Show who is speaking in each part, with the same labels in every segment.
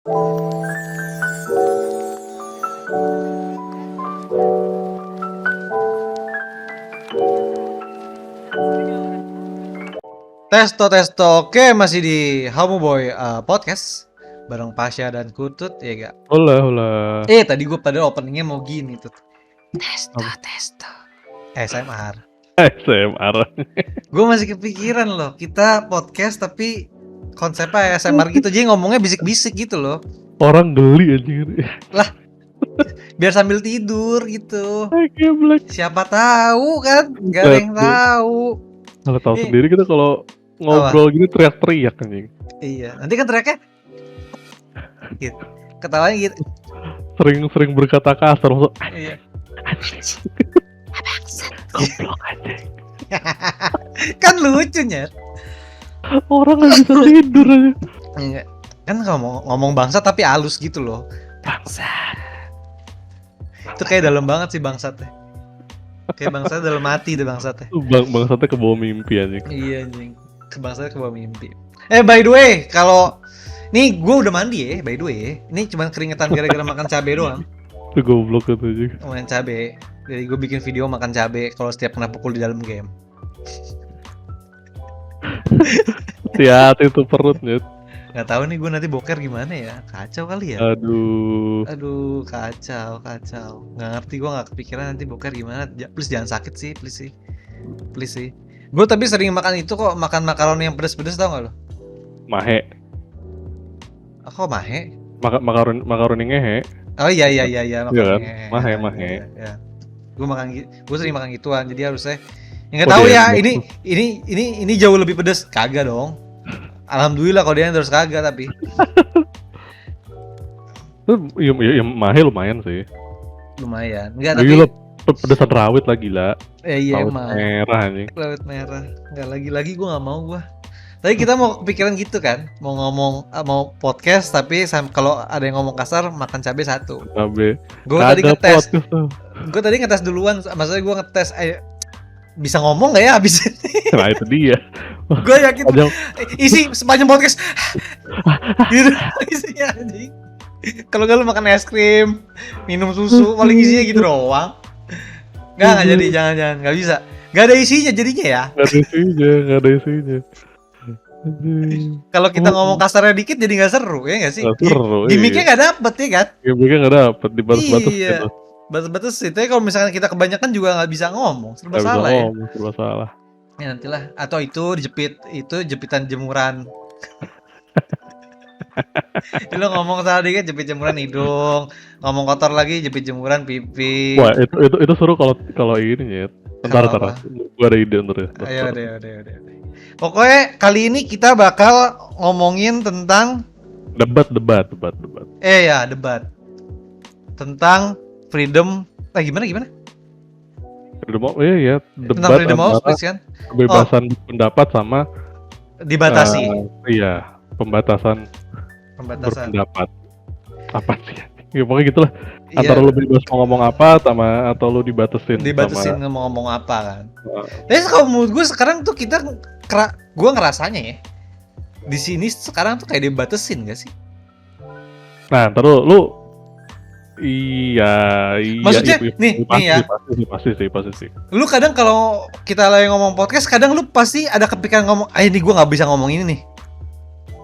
Speaker 1: Testo testo, oke masih di Homeboy Podcast bareng Pasha dan Kutut ya gak?
Speaker 2: Hola, hola.
Speaker 1: Tadi gue pada openingnya mau gini tuh. Testo
Speaker 2: Apa?
Speaker 1: testo. SMR.
Speaker 2: ASMR.
Speaker 1: Gue masih kepikiran loh, kita podcast tapi konsepnya ASMR gitu, jadi ngomongnya bisik-bisik gitu loh.
Speaker 2: Orang geli anjir.
Speaker 1: Lah, biar sambil tidur gitu.
Speaker 2: Geblek.
Speaker 1: Siapa tahu kan? Gak ada yang tahu.
Speaker 2: Kalau tahu
Speaker 1: Nih.
Speaker 2: sendiri kita kalau ngobrol gini teriak-teriak anjing.
Speaker 1: Iya, nanti kan teriaknya gitu. Ketawanya gitu.
Speaker 2: Sering berkata kasar maksud.
Speaker 1: Iya.
Speaker 2: Goblok anjing.
Speaker 1: Kan lucunya.
Speaker 2: Orang enggak bisa tidur aja.
Speaker 1: Enggak. Kan ngomong bangsa tapi halus gitu loh. Bangsa. Itu kayak dalam banget sih bangsatnya. Kayak bangsa dalam hati deh bangsatnya.
Speaker 2: Bangsatnya ke bawah mimpi anjing.
Speaker 1: Iya anjing. Bangsatnya ke bawah mimpi. By the way, kalau nih gue udah mandi ya, by the way. Ini cuma keringetan gara-gara makan cabe doang.
Speaker 2: Itu goblok itu anjing.
Speaker 1: Makan cabe. Jadi gue bikin video makan cabe kalau setiap kena pukul di dalam game.
Speaker 2: Hati-hati tuh perutnya.
Speaker 1: Nggak tahu nih gue nanti boker gimana ya, kacau kali ya.
Speaker 2: Aduh,
Speaker 1: Kacau. Nggak ngerti, gue nggak kepikiran nanti boker gimana. Please jangan sakit sih, please sih. Gue tapi sering makan itu kok, makan makaroni yang pedes-pedes, tau nggak lo?
Speaker 2: mahe.
Speaker 1: Kok mahe?
Speaker 2: Makaroni ngehe.
Speaker 1: Oh iya
Speaker 2: Iya kan? Mahe.
Speaker 1: Ya. Gue sering makan gituan, jadi harusnya nggak tahu ya. Ini jauh lebih pedes, kagak dong. Alhamdulillah kalau dia terus kagak tapi.
Speaker 2: Iya, mahe lumayan sih.
Speaker 1: Lumayan. Enggak
Speaker 2: Tapi
Speaker 1: tapi.
Speaker 2: pedesan rawit lah gila.
Speaker 1: Iya
Speaker 2: Laut
Speaker 1: emang.
Speaker 2: merah anjing.
Speaker 1: Laut merah. Enggak lagi gue nggak mau gue. Tadi kita mau kepikiran gitu kan, mau ngomong mau podcast tapi kalau ada yang ngomong kasar makan cabai satu.
Speaker 2: Cabe.
Speaker 1: Gue tadi ngetes. Gue tadi ngetes duluan, maksudnya gue ngetes bisa ngomong nggak ya abis ini?
Speaker 2: Nah itu dia.
Speaker 1: Gue yakin isi sepanjang podcast gitu isinya anjing. Kalau nggak lu makan es krim, minum susu, paling isinya gitu doang. Nggak jadi, jangan nggak bisa. Nggak ada isinya jadinya ya.
Speaker 2: Nggak ada isinya.
Speaker 1: Kalau kita ngomong kasarnya dikit jadi nggak seru ya nggak sih?
Speaker 2: Nggak seru.
Speaker 1: Gimiknya nggak dapet ya kan?
Speaker 2: Gimiknya nggak dapet, dibatas-batas
Speaker 1: iya.
Speaker 2: gitu.
Speaker 1: Batas-batas sih. Tapi kalau misalkan kita kebanyakan juga nggak bisa ngomong, serba salah ya.
Speaker 2: Serba salah.
Speaker 1: Ya nantilah. Atau itu jepitan jemuran. Lu ngomong salah dikit jepit jemuran hidung, ngomong kotor lagi jepit jemuran pipi.
Speaker 2: Wah itu seru kalau ini ya. Ntar. Gua ada ide ntar ya.
Speaker 1: Ayo deh. Pokoknya kali ini kita bakal ngomongin tentang
Speaker 2: debat.
Speaker 1: ya debat tentang freedom. Gimana?
Speaker 2: Iya, debat
Speaker 1: tentang freedom of speech kan?
Speaker 2: Kebebasan pendapat sama
Speaker 1: dibatasi.
Speaker 2: Iya, pembatasan berpendapat. Apa sih? Ya pokoknya gitulah. Antara lu bebas mau ngomong apa atau lu dibatasin
Speaker 1: mau ngomong apa kan. Tapi kalau menurut gue sekarang tuh gue ngerasanya ya di sini sekarang tuh kayak dibatasin gak sih?
Speaker 2: Nah, ntar lu iya.
Speaker 1: Maksudnya
Speaker 2: pasti sih.
Speaker 1: Lu kadang kalau kita lagi ngomong podcast, kadang lu pasti ada kepikiran ngomong, ini gue nggak bisa ngomong ini nih.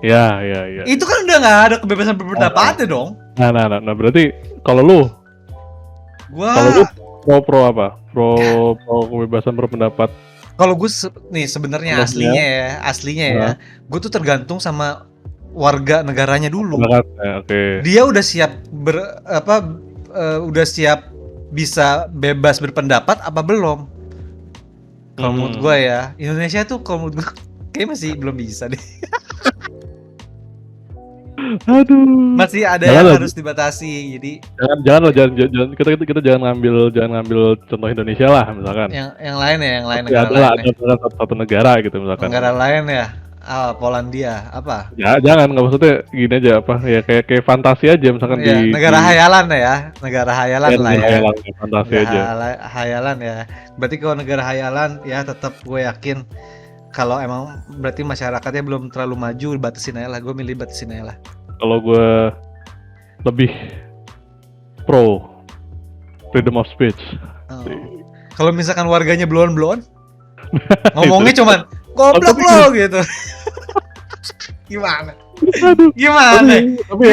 Speaker 2: Ya.
Speaker 1: Itu kan udah nggak ada kebebasan berpendapat dong.
Speaker 2: Nah, berarti kalau lu pro apa? Pro kebebasan berpendapat.
Speaker 1: Kalau gue sebenarnya aslinya ya, gue tuh tergantung sama warga negaranya dulu.
Speaker 2: Okay.
Speaker 1: Dia udah siap udah siap bisa bebas berpendapat apa belum? Kalau menurut gue ya, Indonesia tuh kalau menurut gue kayak masih belum bisa deh.
Speaker 2: Aduh.
Speaker 1: Masih ada yang harus dibatasi. Jadi
Speaker 2: jangan kita jangan ngambil contoh Indonesia lah misalkan.
Speaker 1: Yang lain
Speaker 2: ada satu negara gitu misalkan.
Speaker 1: Negara lain ya. Polandia apa?
Speaker 2: Ya jangan, nggak maksudnya gini aja apa ya kayak fantasi aja misalkan di
Speaker 1: negara hayalan ya. Negara hayalan lah ya.
Speaker 2: Fantasi aja.
Speaker 1: Hayalan ya. Berarti kalau negara hayalan ya tetap gue yakin kalau emang berarti masyarakatnya belum terlalu maju, batasin aja lah. Gue milih batasin aja lah.
Speaker 2: Kalau gue lebih pro freedom of speech.
Speaker 1: Oh. Kalau misalkan warganya blon-blon, ngomongnya cuman goblok
Speaker 2: Tapi
Speaker 1: lo gitu. Gimana?
Speaker 2: Aduh.
Speaker 1: Gimana?
Speaker 2: Tapi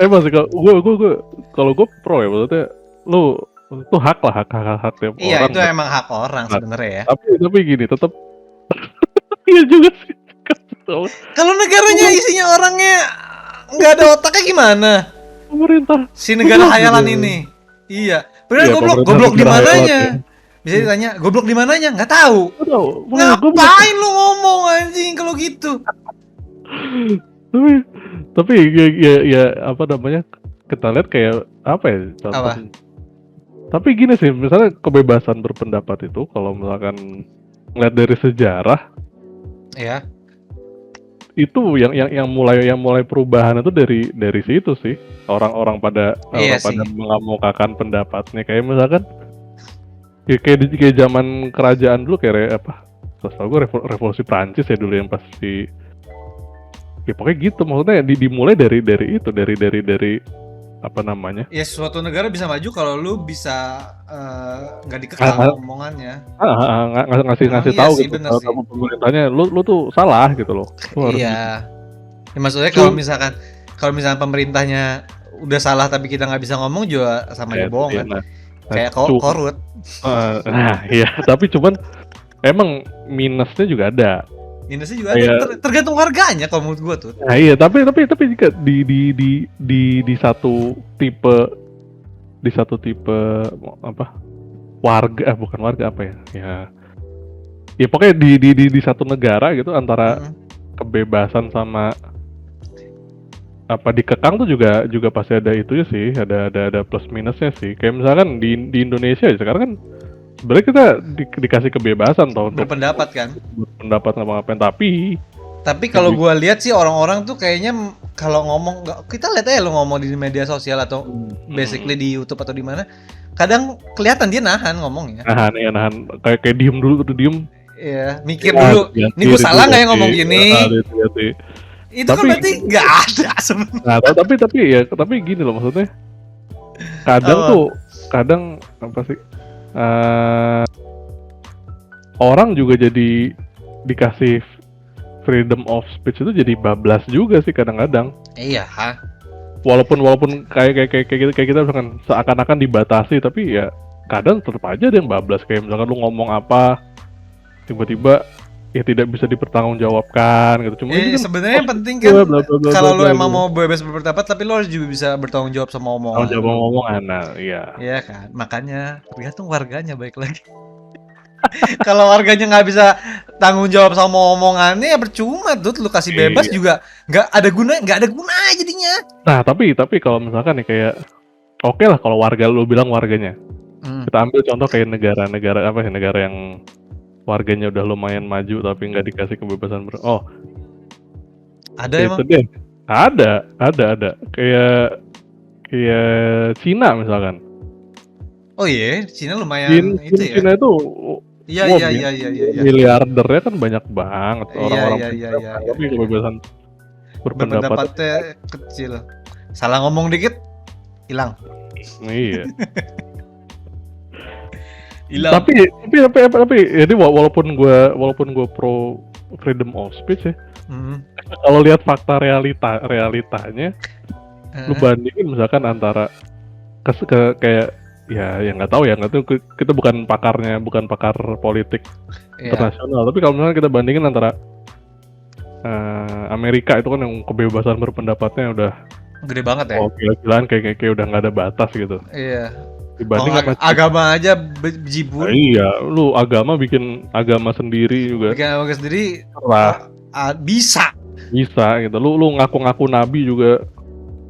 Speaker 2: emang sih kalau gue pro ya, maksudnya lu itu hak lah, hak tiap
Speaker 1: Iya,
Speaker 2: orang.
Speaker 1: itu emang hak orang
Speaker 2: Nah,
Speaker 1: sebenarnya ya.
Speaker 2: Tapi gini, tetap iya juga sih.
Speaker 1: Kalau negaranya isinya orangnya nggak ada otaknya gimana?
Speaker 2: Pemerintah.
Speaker 1: Si negara
Speaker 2: Goblok
Speaker 1: hayalan
Speaker 2: gitu.
Speaker 1: ini. Iya. Padahal
Speaker 2: Iya,
Speaker 1: goblok
Speaker 2: pemerintah
Speaker 1: di
Speaker 2: negara hayalan
Speaker 1: mananya?
Speaker 2: ya.
Speaker 1: Bisa ditanya, goblok di mananya? Nggak tahu.
Speaker 2: Gak tau. Makanya gua
Speaker 1: Ngapain lu ngomong anjing kalau gitu?
Speaker 2: tapi ya apa namanya, kita lihat kayak apa ya contoh.
Speaker 1: Apa?
Speaker 2: Tapi gini sih, misalnya kebebasan berpendapat itu kalau misalkan ngeliat dari sejarah
Speaker 1: Ya.
Speaker 2: itu yang mulai perubahan itu dari situ sih, orang pada
Speaker 1: Iya
Speaker 2: orang pada
Speaker 1: sih.
Speaker 2: mengemukakan pendapatnya, kayak misalkan kayak zaman kerajaan dulu, kayak apa, setahu gue revolusi Prancis ya dulu, yang pasti ya pokoknya gitu, maksudnya dimulai dari itu, dari apa namanya,
Speaker 1: Ya suatu negara bisa maju kalau lu bisa nggak dikekang omongannya.
Speaker 2: ngasih
Speaker 1: Emang iya
Speaker 2: tahu
Speaker 1: sih,
Speaker 2: gitu
Speaker 1: bener sih.
Speaker 2: sama pemerintahnya, lu tuh salah gitu loh, lu harus
Speaker 1: Iya. Ya, maksudnya kalau misalkan pemerintahnya udah salah tapi kita nggak bisa ngomong juga sama aja bohong kan. Kayak korut.
Speaker 2: Nah iya, tapi cuman emang minusnya juga ada.
Speaker 1: Minusnya juga ada, tergantung harganya kalau menurut gua tuh.
Speaker 2: Nah iya, tapi jika di satu tipe apa, warga, bukan warga, apa ya pokoknya di satu negara gitu, antara kebebasan sama apa dikekang tuh juga pasti ada itunya sih, ada plus minusnya sih. Kayak misalkan di Indonesia sekarang kan sebenarnya kita dikasih kebebasan tau untuk
Speaker 1: berpendapat kan,
Speaker 2: berpendapat sama ngapain, tapi
Speaker 1: kalau gua lihat sih orang-orang tuh kayaknya kalau ngomong, kita lihat aja lo ngomong di media sosial atau basically di YouTube atau di mana, kadang kelihatan dia nahan ngomongnya.
Speaker 2: Nahan kayak diem dulu tuh, diem.
Speaker 1: Iya, mikir dulu. Ini gue salah nggak ya ngomong gini? Itu kan berarti nggak ada sebenarnya.
Speaker 2: Nah, tapi gini loh, maksudnya kadang apa sih, orang juga jadi dikasih freedom of speech itu jadi bablas juga sih kadang-kadang.
Speaker 1: Iya.
Speaker 2: Walaupun kayak kita misalkan seakan-akan dibatasi, tapi ya kadang tetap aja ada yang bablas, kayak misalkan lu ngomong apa tiba-tiba ya tidak bisa dipertanggungjawabkan gitu. Cuma
Speaker 1: kan sebenarnya penting kan kalau lu emang mau bebas berpendapat, tapi lu harus juga bisa bertanggung jawab sama omongan.
Speaker 2: Nah, iya.
Speaker 1: Iya kan, makanya tergantung warganya baik lagi. Kalau warganya nggak bisa tanggung jawab sama omongannya, ya percuma tuh lu kasih bebas juga nggak ada guna jadinya.
Speaker 2: Nah tapi kalau misalkan nih kayak oke lah kalau warga, lu bilang warganya, kita ambil contoh kayak negara yang warganya udah lumayan maju tapi nggak dikasih kebebasan
Speaker 1: ada emang?
Speaker 2: Deh. Ada kayak Cina misalkan.
Speaker 1: Oh iya, Cina lumayan itu ya.
Speaker 2: Cina itu
Speaker 1: iya.
Speaker 2: Miliardernya kan banyak banget, orang-orang tapi kebebasan
Speaker 1: berpendapatnya kecil. Salah ngomong dikit hilang.
Speaker 2: Iya.
Speaker 1: Tapi
Speaker 2: jadi walaupun gue pro freedom of speech ya, kalau lihat fakta realitanya, lu bandingin misalkan antara kayak ya nggak tahu kita bukan pakar politik internasional, tapi kalau misalnya kita bandingin antara Amerika itu kan yang kebebasan berpendapatnya udah
Speaker 1: gede banget ya,
Speaker 2: gila-gilaan, kayak udah nggak ada batas gitu.
Speaker 1: Iya.
Speaker 2: Dibanding
Speaker 1: agama aja bejibun.
Speaker 2: Iya, lu agama bikin agama sendiri juga.
Speaker 1: Bikin agama sendiri bisa
Speaker 2: gitu. Lu ngaku-ngaku nabi juga.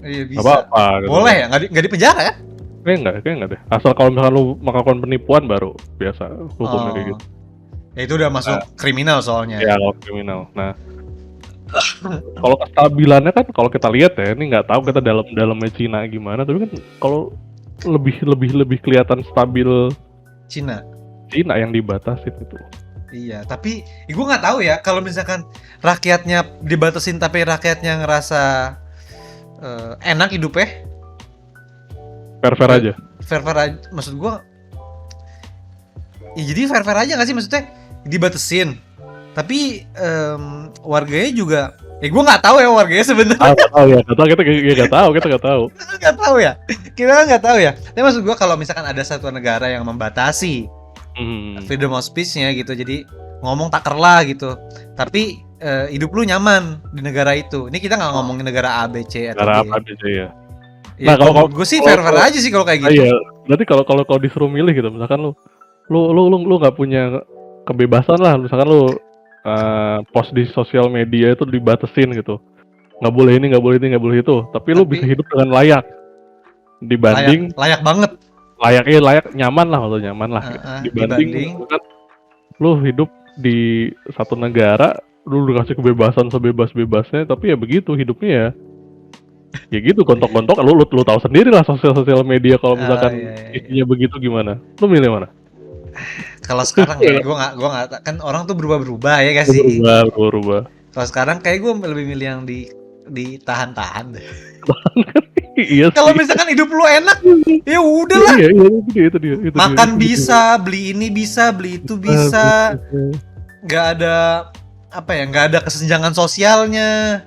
Speaker 1: Iya bisa.
Speaker 2: Apa-apa, gitu.
Speaker 1: Boleh ya? Nggak di penjara kan?
Speaker 2: Kayak enggak deh. Asal kalau misalkan lu melakukan penipuan baru biasa hukumnya kayak gitu.
Speaker 1: Ya itu udah masuk kriminal soalnya.
Speaker 2: Ya, kalau kriminal. Nah, kalau kestabilannya kan kalau kita lihat ya, ini nggak tahu kita dalamnya Cina gimana, tapi kan kalau lebih kelihatan stabil
Speaker 1: Cina
Speaker 2: yang dibatasin itu.
Speaker 1: Iya, tapi gue nggak tahu ya kalau misalkan rakyatnya dibatasin tapi rakyatnya ngerasa enak hidupnya,
Speaker 2: Fair aja.
Speaker 1: Fair aja, maksud gua. Ya jadi fair aja nggak sih, maksudnya dibatesin. Tapi warganya juga, ya gua nggak tahu ya warganya sebenarnya.
Speaker 2: Oh ya, kita nggak tahu.
Speaker 1: Kita nggak tahu ya. Kita nggak tahu ya. Tapi maksud gua kalau misalkan ada satu negara yang membatasi freedom of speech-nya gitu, jadi ngomong taker lah gitu. Tapi hidup lu nyaman di negara itu. Ini kita nggak ngomongin negara A, B, C atau
Speaker 2: negara
Speaker 1: D.
Speaker 2: apa aja ya.
Speaker 1: Ya, nah, kalau gue sih fair aja sih kalau kayak gitu.
Speaker 2: Iya, berarti kalau disuruh milih gitu, misalkan lu nggak punya kebebasan lah, misalkan lu post di sosial media itu dibatesin gitu, nggak boleh ini, nggak boleh itu, tapi lu bisa hidup dengan layak dibanding
Speaker 1: layak banget,
Speaker 2: layak nyaman lah, atau nyaman lah dibanding lu hidup di satu negara, lu dikasih kebebasan sebebas-bebasnya, tapi ya begitu hidupnya ya gitu, gontok-gontok. Lu tahu sendiri lah sosial media kalau misalkan isinya begitu gimana. Lu milih mana?
Speaker 1: Kalau sekarang ya gue nggak kan orang tuh berubah ya gak sih?
Speaker 2: Berubah.
Speaker 1: Kalau sekarang kayak gue lebih milih yang ditahan-tahan deh.
Speaker 2: Iya.
Speaker 1: Kalau misalkan hidup lu enak, ya udahlah.
Speaker 2: Iya, itu dia.
Speaker 1: Makan bisa, beli ini bisa, beli itu bisa. Nggak ada apa ya? Nggak ada kesenjangan sosialnya.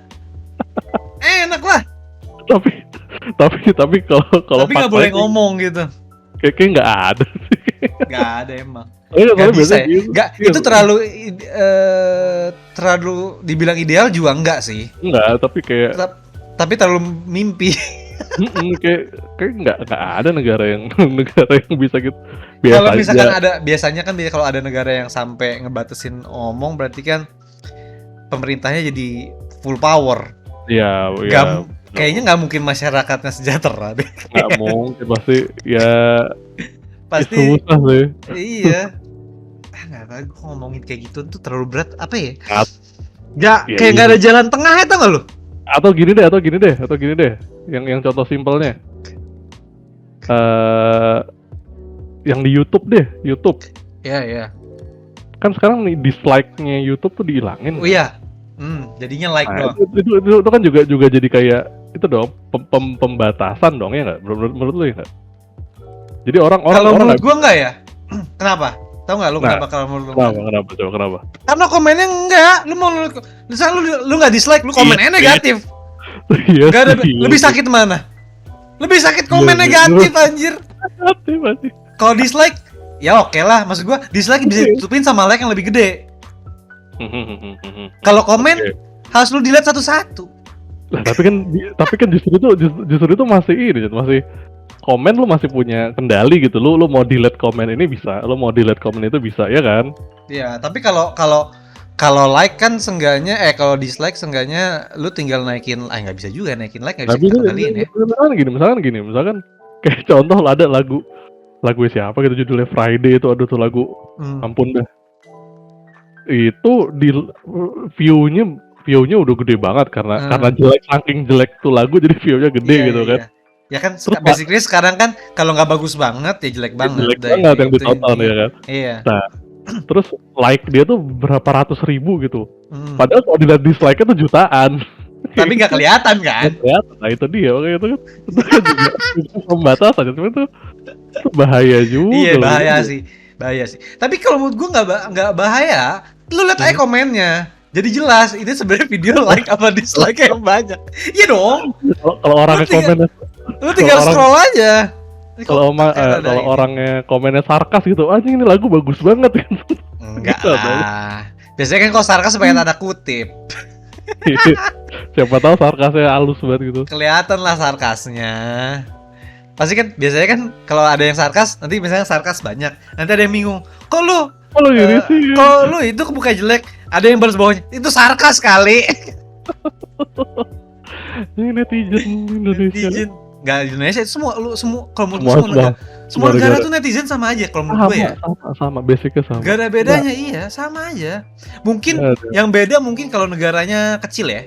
Speaker 1: Enak lah.
Speaker 2: Tapi kalau
Speaker 1: nggak boleh ngomong gitu.
Speaker 2: Kayaknya nggak ada sih.
Speaker 1: Nggak ada emang.
Speaker 2: Nggak bisa.
Speaker 1: Nggak, itu terlalu dibilang ideal juga enggak sih.
Speaker 2: Enggak, tapi kayak.
Speaker 1: Tapi terlalu mimpi.
Speaker 2: kayak nggak ada negara yang bisa gitu.
Speaker 1: Kalau misalkan biasanya kan kalau ada negara yang sampai ngebatesin ngomong, berarti kan pemerintahnya jadi full power.
Speaker 2: Iya.
Speaker 1: Kayaknya nggak mungkin masyarakatnya sejahtera deh.
Speaker 2: Nggak mungkin, pasti susah sih.
Speaker 1: Iya. Nggak tahu, gue ngomongin kayak gitu tuh terlalu berat apa ya? Kayak nggak ada jalan tengah ya, tau nggak lu?
Speaker 2: Atau gini deh. Yang contoh simpelnya. Yang di YouTube deh, YouTube.
Speaker 1: Iya.
Speaker 2: Kan sekarang nih dislike-nya YouTube tuh dihilangin.
Speaker 1: Oh iya. Jadinya like doang.
Speaker 2: Itu kan juga jadi kayak itu dong, pembatasan dong ya nggak? Menurut lu ya nggak? Jadi orang-orang
Speaker 1: kalau menurut gua nggak ya. Kenapa? Tahu nggak lu kenapa kalau menurut lu?
Speaker 2: Kenapa?
Speaker 1: Karena komennya enggak. Lu mau misalnya lu nggak dislike, lu komennya negatif.
Speaker 2: Iya.
Speaker 1: Gak ada. Lebih sakit mana? Lebih sakit komen negatif anjir. Kalau dislike ya oke lah, maksud gua dislike bisa ditutupin sama like yang lebih gede. Kalau komen harus lu dilihat satu-satu.
Speaker 2: Nah, tapi kan justru itu masih komen, lu masih punya kendali gitu. Lu mau delete komen ini bisa, lu mau delete komen itu bisa, ya kan?
Speaker 1: Iya, tapi kalau like kan seenggaknya kalau dislike seenggaknya lu tinggal naikin, nggak bisa juga naikin like, nggak bisa dikendaliin ya.
Speaker 2: Misalkan kayak contoh ada lagu siapa gitu judulnya Friday itu, ada tuh lagu, ampun dah. Itu di view-nya udah gede banget karena saking jelek tuh lagu, jadi view-nya gede gitu kan.
Speaker 1: Ya kan basically sekarang kan kalau nggak bagus banget ya jelek banget.
Speaker 2: Jelek banget yang ditonton ya kan.
Speaker 1: Iya.
Speaker 2: Nah, terus like dia tuh berapa ratus ribu gitu. Padahal kalau dilihat dislike-nya tuh jutaan.
Speaker 1: Tapi nggak kelihatan kan?
Speaker 2: Nah itu dia, makanya itu kan juga pembatasan, cuma itu bahaya juga.
Speaker 1: Iya bahaya sih. Tapi kalau menurut gue nggak bahaya. Lu lihat aja komennya, jadi jelas ini sebenarnya video like apa dislike yang banyak. Iya dong.
Speaker 2: Kalau orangnya komennya,
Speaker 1: lu tinggal scroll aja.
Speaker 2: Kalau orangnya komennya sarkas gitu, anjing ini lagu bagus banget kan.
Speaker 1: Enggak lah. Biasanya kan kalau sarkas pakai tanda kutip.
Speaker 2: Siapa tahu sarkasnya halus banget gitu.
Speaker 1: Kelihatan lah sarkasnya. Pasti kan biasanya kan kalau ada yang sarkas, nanti misalnya sarkas banyak, nanti ada yang bingung. Kok lu itu bukan jelek, ada yang balas bawahnya, itu sarkas kali.
Speaker 2: Ini netizen Indonesia.
Speaker 1: Nggak di Indonesia, itu semua kalau menurut semua negara tuh netizen sama aja kalau menurut gue ya.
Speaker 2: Sama, basicnya sama.
Speaker 1: Gak ada bedanya, iya sama aja. Mungkin yang beda kalau negaranya kecil ya.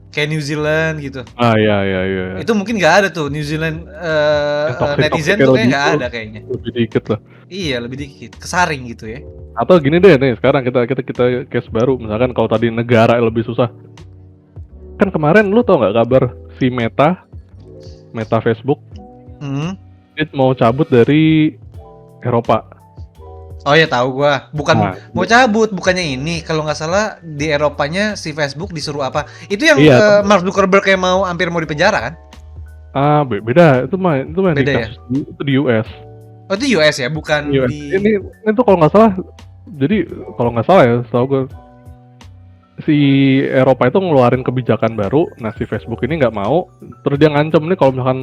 Speaker 1: Kayak New Zealand gitu.
Speaker 2: Iya.
Speaker 1: Itu mungkin nggak ada tuh New Zealand netizen tuh kayak nggak ada kayaknya.
Speaker 2: Lebih dikit lah.
Speaker 1: Iya lebih dikit, kesaring gitu ya.
Speaker 2: Atau gini deh nih, sekarang kita case baru, misalkan kalau tadi negara lebih susah. Kan kemarin lu tau nggak kabar si Meta Facebook dia mau cabut dari Eropa.
Speaker 1: Oh ya tahu gua. Bukan
Speaker 2: Nah,
Speaker 1: mau cabut, bukannya ini. Kalau nggak salah di Eropanya si Facebook disuruh apa? Itu yang
Speaker 2: iya,
Speaker 1: Mark Zuckerberg yang hampir mau dipenjara kan?
Speaker 2: beda. Itu mah di
Speaker 1: Beda ya?
Speaker 2: kasus itu di US.
Speaker 1: Oh itu US ya, bukan
Speaker 2: US.
Speaker 1: di.
Speaker 2: Ini tuh kalau nggak salah, jadi kalau nggak salah ya, setahu gue si Eropa itu ngeluarin kebijakan baru. Nah si Facebook ini nggak mau, terus dia ngancem nih kalau misalkan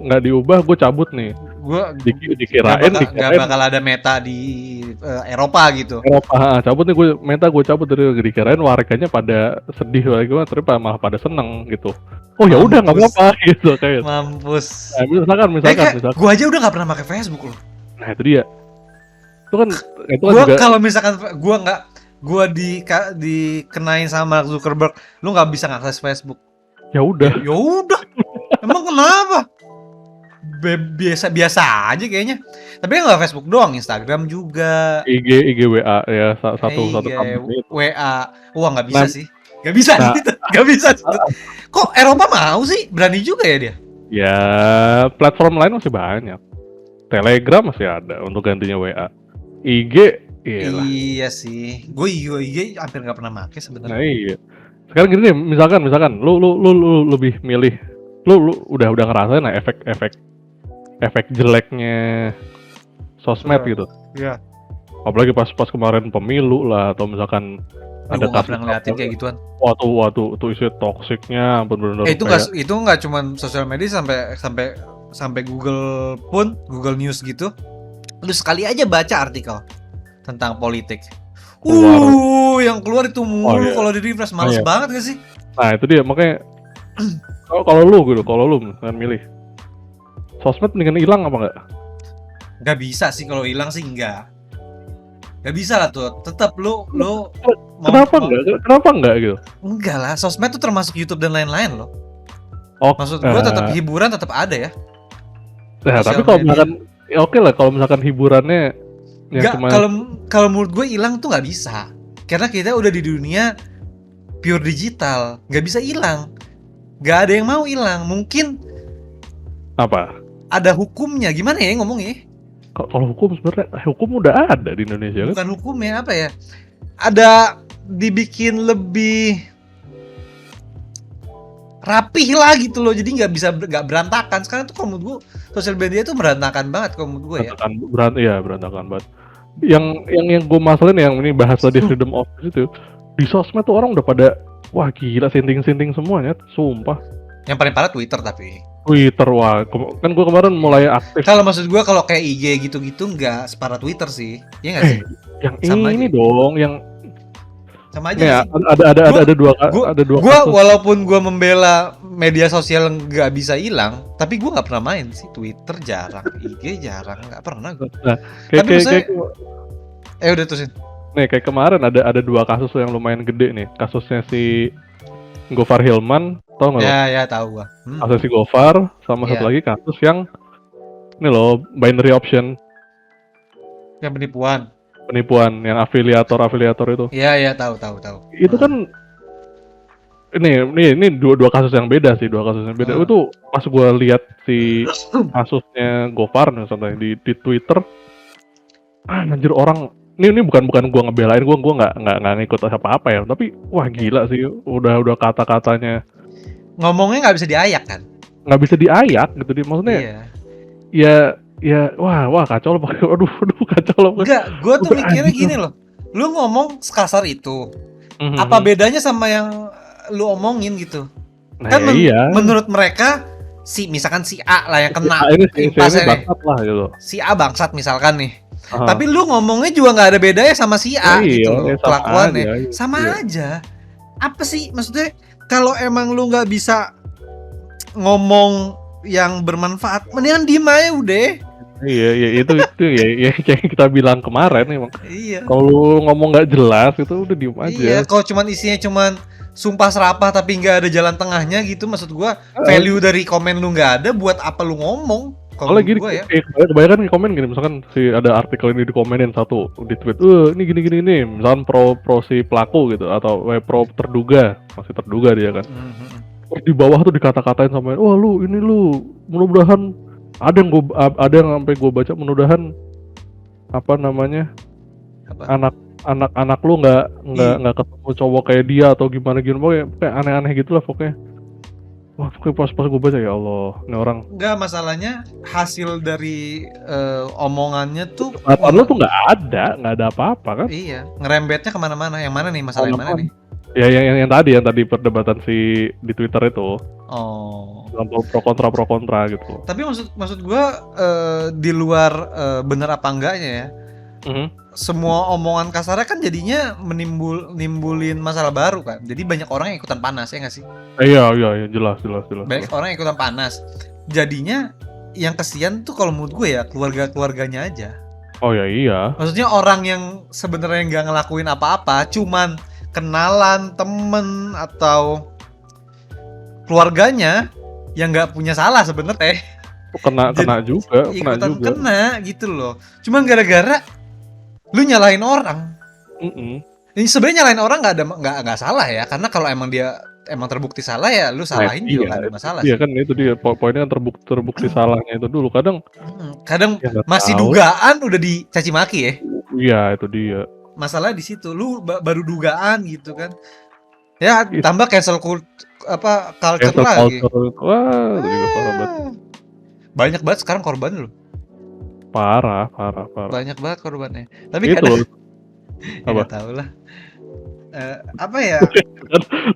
Speaker 2: nggak diubah, gue cabut nih.
Speaker 1: Gua
Speaker 2: Dikirain
Speaker 1: nggak bakal ada meta di Eropa gitu.
Speaker 2: Eropa, cabut nih, gue cabut dari, dikirain warganya pada sedih lagi, terus malah pada seneng gitu. Oh ya udah nggak
Speaker 1: Mampus.
Speaker 2: apa-apa gitu kayak.
Speaker 1: Mampus.
Speaker 2: Nah, misalkan.
Speaker 1: Gua aja udah nggak pernah pakai Facebook loh.
Speaker 2: Nah itu dia. Itu kan
Speaker 1: Gua
Speaker 2: juga
Speaker 1: kalau misalkan gua dikenain sama Mark Zuckerberg, lu nggak bisa ngakses Facebook.
Speaker 2: ya udah.
Speaker 1: Ya udah. Emang kenapa? Biasa aja kayaknya. Tapi kan nggak Facebook doang, Instagram juga.
Speaker 2: IG WA ya satu
Speaker 1: IG,
Speaker 2: company itu.
Speaker 1: WA. Wah nggak bisa
Speaker 2: Nah,
Speaker 1: sih. Nggak bisa.
Speaker 2: nah,
Speaker 1: Nggak bisa. Kok Eropa mau sih? Berani juga ya dia.
Speaker 2: ya platform lain masih banyak. Telegram masih ada untuk gantinya WA. IG iyalah.
Speaker 1: Iya sih. Gue IG hampir nggak pernah pakai sebenarnya.
Speaker 2: Nah iya. Sekarang gini nih, misalkan lu lebih milih, lu udah ngerasain lah efek jeleknya sosmed gitu.
Speaker 1: Iya.
Speaker 2: Apalagi pas kemarin pemilu lah, atau misalkan ada
Speaker 1: Gue nggak pernah ngeliatin kayak gituan.
Speaker 2: Waktu itu isi toksiknya bener-bener
Speaker 1: Itu nggak cuma sosial media, sampai Google pun, Google News gitu. Lu sekali aja baca artikel tentang politik. Yang keluar itu mulu.
Speaker 2: iya.
Speaker 1: Kalau di refresh males
Speaker 2: Iya.
Speaker 1: banget gak sih?
Speaker 2: Nah itu dia, makanya kalau lu kan milih sosmed mendingan hilang apa enggak?
Speaker 1: Gak bisa sih, kalau hilang sih enggak. Gak bisa lah tuh. Tetap lu
Speaker 2: Kenapa enggak gitu?
Speaker 1: Enggak lah, sosmed tuh termasuk YouTube dan lain-lain loh.
Speaker 2: Oh,
Speaker 1: Maksud gua tetap hiburan tetap ada ya.
Speaker 2: Nah,
Speaker 1: Sosial
Speaker 2: tapi kalau
Speaker 1: media.
Speaker 2: misalkan ya oke lah kalau misalkan hiburannya yang
Speaker 1: Enggak, kalau menurut gue hilang tuh nggak bisa. Karena kita udah di dunia pure digital, nggak bisa hilang. Nggak ada yang mau hilang. Mungkin
Speaker 2: apa?
Speaker 1: ada hukumnya. Gimana ya ngomongnya?
Speaker 2: Kalau hukum sebenarnya hukum udah ada di Indonesia kan?
Speaker 1: Bukan hukumnya, apa ya? Ada dibikin lebih rapih lah gitu loh. Jadi nggak berantakan. Sekarang tuh kalau menurut gue sosial media tuh berantakan banget kalau menurut gue ya.
Speaker 2: Berantakan banget. Yang gue masalahin yang ini bahas tadi freedom of speech itu, di sosmed tuh orang udah pada wah gila sinting semuanya, sumpah.
Speaker 1: Yang paling parah Twitter tapi.
Speaker 2: Twitter, wah kan gue kemarin mulai aktif.
Speaker 1: Kalau maksud gue kalau kayak IG gitu-gitu nggak separah Twitter sih, ya nggak sih?
Speaker 2: Yang
Speaker 1: Sama
Speaker 2: ini
Speaker 1: aja.
Speaker 2: dong, yang
Speaker 1: Sama aja
Speaker 2: nih,
Speaker 1: sih.
Speaker 2: ada dua
Speaker 1: Gua
Speaker 2: kasus.
Speaker 1: walaupun gua membela media sosial nggak bisa hilang, tapi gua nggak pernah main sih. Twitter jarang, IG jarang, nggak pernah gua.
Speaker 2: Nah,
Speaker 1: Tapi udah terusin.
Speaker 2: nih kayak kemarin ada dua kasus yang lumayan gede nih. Kasusnya si Gofar Hilman, tau nggak?
Speaker 1: Ya tahu gua.
Speaker 2: Kasus si Gofar, sama
Speaker 1: Iya.
Speaker 2: satu lagi kasus yang ini loh, binary option,
Speaker 1: Yang penipuan.
Speaker 2: yang afiliator itu.
Speaker 1: Iya tahu.
Speaker 2: Itu kan ini dua kasus yang beda sih, Itu pas gue lihat si kasusnya Gofar misalnya di Twitter, anjir orang ini bukan gue ngebelain, gue nggak ngikut apa ya, tapi wah gila sih, udah kata-katanya
Speaker 1: Ngomongnya nggak bisa diayak kan?
Speaker 2: nggak bisa diayak gitu, maksudnya
Speaker 1: Iya.
Speaker 2: ya wah kacau loh, aduh kacau loh.
Speaker 1: Enggak, gua tuh mikirnya gini loh. Lu ngomong sekasar itu, apa bedanya sama yang lu omongin gitu?
Speaker 2: Nah,
Speaker 1: Kan
Speaker 2: iya.
Speaker 1: menurut mereka misalkan si A lah yang kena
Speaker 2: Ini
Speaker 1: impasnya nih.
Speaker 2: bangsat lah gitu.
Speaker 1: Si A bangsat misalkan nih. Tapi lu ngomongnya juga nggak ada bedanya sama si A gitu loh, kelakuannya. Sama aja. Apa sih maksudnya? Kalau emang lu nggak bisa ngomong yang bermanfaat, mendingan diem aja udah.
Speaker 2: Iya itu ya kayak kita bilang kemarin emang.
Speaker 1: Iya.
Speaker 2: Kalau lu ngomong nggak jelas itu udah diem aja.
Speaker 1: Iya, kalau isinya cuman sumpah serapah tapi nggak ada jalan tengahnya gitu, maksud gua value dari komen lu nggak ada, buat apa lu ngomong? Kalau
Speaker 2: gini,
Speaker 1: gua ya.
Speaker 2: kebanyakan komen gini, misalkan ada artikel ini dikomenin satu di tweet, ini gini, misalkan pro si pelaku gitu, atau pro terduga, masih terduga dia kan. Terus di bawah tuh dikata-katain sama, wah lu mudah-mudahan Ada yang sampai gue baca mudah-mudahan apa namanya
Speaker 1: Apa?
Speaker 2: anak lu nggak ketemu cowok kayak dia atau gimana pokoknya kayak aneh-aneh gitulah pokoknya. Wah, pokoknya pas gue baca ya Allah, ini orang.
Speaker 1: Enggak, masalahnya hasil dari omongannya tuh
Speaker 2: Lu tuh nggak ada apa-apa kan?
Speaker 1: iya, ngerembetnya kemana-mana. Yang mana nih, masalah yang mana nih?
Speaker 2: Ya yang tadi perdebatan di Twitter itu.
Speaker 1: Oh.
Speaker 2: Pro kontra gitu.
Speaker 1: Tapi maksud gua di luar bener apa enggaknya ya. Semua omongan kasarnya kan jadinya nimbulin masalah baru kan. Jadi banyak orang yang ikutan panas, ya nggak sih?
Speaker 2: Iya, jelas.
Speaker 1: Banyak orang yang ikutan panas. Jadinya yang kesian tuh kalau menurut gue ya keluarganya aja.
Speaker 2: Oh ya iya.
Speaker 1: Maksudnya orang yang sebenarnya nggak ngelakuin apa-apa, cuman kenalan, temen atau keluarganya yang nggak punya salah sebenarnya.
Speaker 2: Kena juga.
Speaker 1: Kena gitu loh. Cuman gara-gara lu nyalahin orang. Ini sebenarnya nyalahin orang nggak salah ya, karena kalau emang dia terbukti salah ya lu salahin juga nggak ada masalah.
Speaker 2: Iya kan itu dia poinnya kan terbukti salahnya itu dulu. Kadang
Speaker 1: ya masih tahu. Dugaan udah dicaci maki ya.
Speaker 2: Iya itu dia.
Speaker 1: Masalah di situ, lu baru dugaan gitu kan. Ya tambah cancel culture lagi.
Speaker 2: Wah, itu juga parah banget.
Speaker 1: Banyak banget sekarang korban lu.
Speaker 2: Parah.
Speaker 1: Banyak banget korbannya. Tapi
Speaker 2: itu
Speaker 1: kadang
Speaker 2: apa?
Speaker 1: Tahu lah. Apa ya?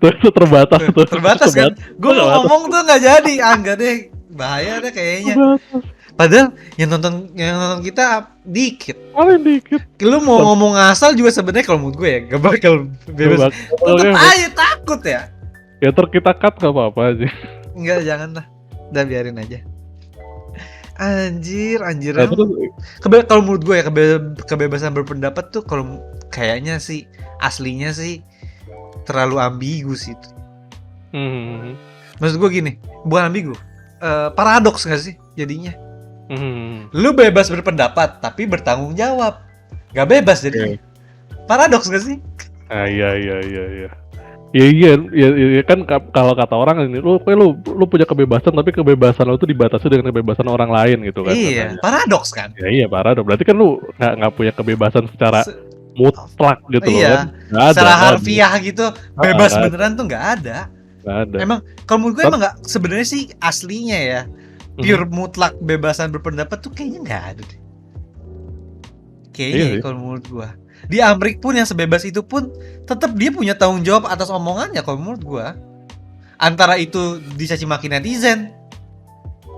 Speaker 2: Itu terbatas
Speaker 1: kan. Gue mau ngomong tuh nggak jadi. Enggak deh, bahaya deh kayaknya. Padahal yang nonton kita dikit.
Speaker 2: Paling dikit.
Speaker 1: Lu mau ngomong asal juga sebenarnya kalau menurut gue ya gak bakal bebas. Tetep aja takut ya.
Speaker 2: Ya kita cut gak apa-apa aja.
Speaker 1: Enggak, jangan lah. Udah biarin aja. Anjir. Kalau menurut gue ya kebebasan berpendapat tuh kalau kayaknya sih aslinya sih terlalu ambigu sih itu. Maksud gue gini, bukan ambigu, paradoks nggak sih jadinya? Lu bebas berpendapat tapi bertanggung jawab, nggak bebas jadi. Paradoks nggak sih?
Speaker 2: Iya kan kalau kata orang ini lu punya kebebasan tapi kebebasan lu tuh dibatasi dengan kebebasan orang lain gitu kan.
Speaker 1: Iya, paradoks kan?
Speaker 2: Ya, iya paradoks. Berarti kan lu nggak punya kebebasan secara mutlak gitu loh kan.
Speaker 1: Secara harfiah gitu, bebas beneran tuh nggak ada. Emang kalau menurut gue emang nggak, sebenarnya sih aslinya ya pure mutlak bebasan berpendapat tuh kayaknya nggak ada deh. Kayaknya kalau menurut gue. Di Amerika pun yang sebebas itu pun tetap dia punya tanggung jawab atas omongannya kalau menurut gua. Antara itu dicaci maki netizen,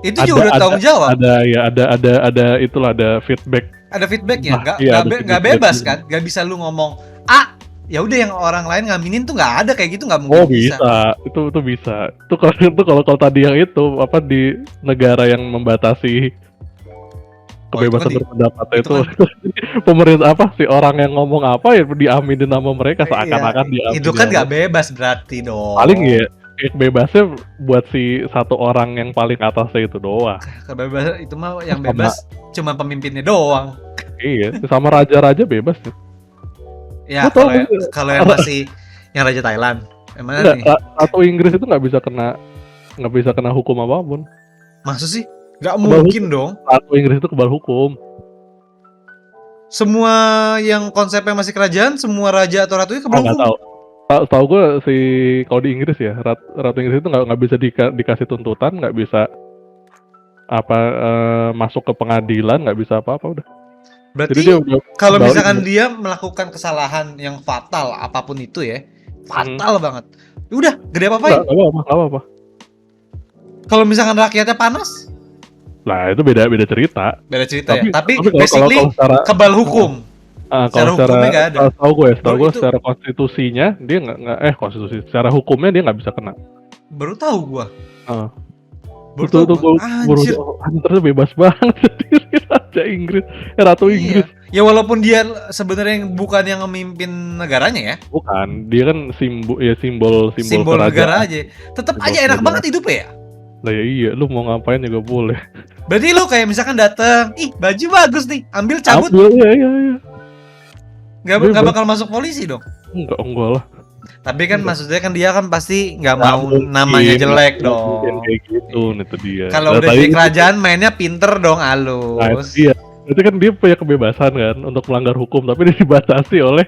Speaker 1: itu juga udah tanggung jawab.
Speaker 2: Ada itulah, ada feedback.
Speaker 1: Ada feedbacknya, nggak bebas kan? Nggak bisa lu ngomong ya udah yang orang lain ngaminin tuh nggak ada kayak gitu, nggak mungkin.
Speaker 2: Bisa. Itu bisa. Itu kalau tadi yang itu apa di negara yang membatasi kebebasan berpendapat itu pemerintah apa sih, orang yang ngomong apa ya diaminin sama mereka seakan-akan diaminin.
Speaker 1: Itu kan nggak bebas berarti dong.
Speaker 2: Paling ya bebasnya buat si satu orang yang paling atasnya itu doang.
Speaker 1: Kebebasan itu mah yang bebas cuma pemimpinnya doang.
Speaker 2: Iya, sama raja-raja bebas ya.
Speaker 1: Ya kalau yang masih yang raja Thailand, mana nih?
Speaker 2: Atau Inggris itu nggak bisa kena hukum apapun.
Speaker 1: Maksud sih? Gak mungkin dong.
Speaker 2: Ratu Inggris itu kebal hukum.
Speaker 1: Semua yang konsepnya masih kerajaan, semua raja atau ratu itu kebal hukum.
Speaker 2: Tahu gue kalau di Inggris ya, Ratu Inggris itu nggak bisa dikasih tuntutan, nggak bisa masuk ke pengadilan, nggak bisa apa-apa udah.
Speaker 1: Berarti kalau misalkan dia melakukan kesalahan yang fatal apapun itu ya, fatal banget. Udah, gede apa-apain.
Speaker 2: Nggak apa-apa.
Speaker 1: Kalau misalkan rakyatnya panas,
Speaker 2: lah itu beda cerita.
Speaker 1: Beda cerita ya. Tapi basically kebal hukum.
Speaker 2: Kalau secara gue secara konstitusinya dia nggak konstitusi. Secara hukumnya dia nggak bisa kena.
Speaker 1: Baru tahu gue.
Speaker 2: Betul terus bebas banget jadi Raja Inggris, Ratu Inggris.
Speaker 1: Ya walaupun dia sebenarnya bukan yang memimpin negaranya ya.
Speaker 2: Bukan, dia kan simbol
Speaker 1: negara aja. Tetap aja enak banget hidupnya ya.
Speaker 2: Lah ya iya, lu mau ngapain juga boleh.
Speaker 1: Berarti lu kayak misalkan dateng, baju bagus nih, ambil cabut.
Speaker 2: Iya.
Speaker 1: Gak bakal masuk polisi dong?
Speaker 2: Enggak lah.
Speaker 1: Tapi kan
Speaker 2: Enggak.
Speaker 1: maksudnya kan dia kan pasti nggak
Speaker 2: Nggak
Speaker 1: mau
Speaker 2: mungkin,
Speaker 1: namanya jelek
Speaker 2: nggak mungkin
Speaker 1: dong.
Speaker 2: kayak gitu,
Speaker 1: Iya.
Speaker 2: itu dia.
Speaker 1: Kalau
Speaker 2: Nah,
Speaker 1: udah
Speaker 2: tadi
Speaker 1: jadi
Speaker 2: itu
Speaker 1: kerajaan mainnya pinter dong,
Speaker 2: nah itu
Speaker 1: halus.
Speaker 2: dia. Berarti kan dia punya kebebasan kan untuk melanggar hukum, tapi dia dibatasi oleh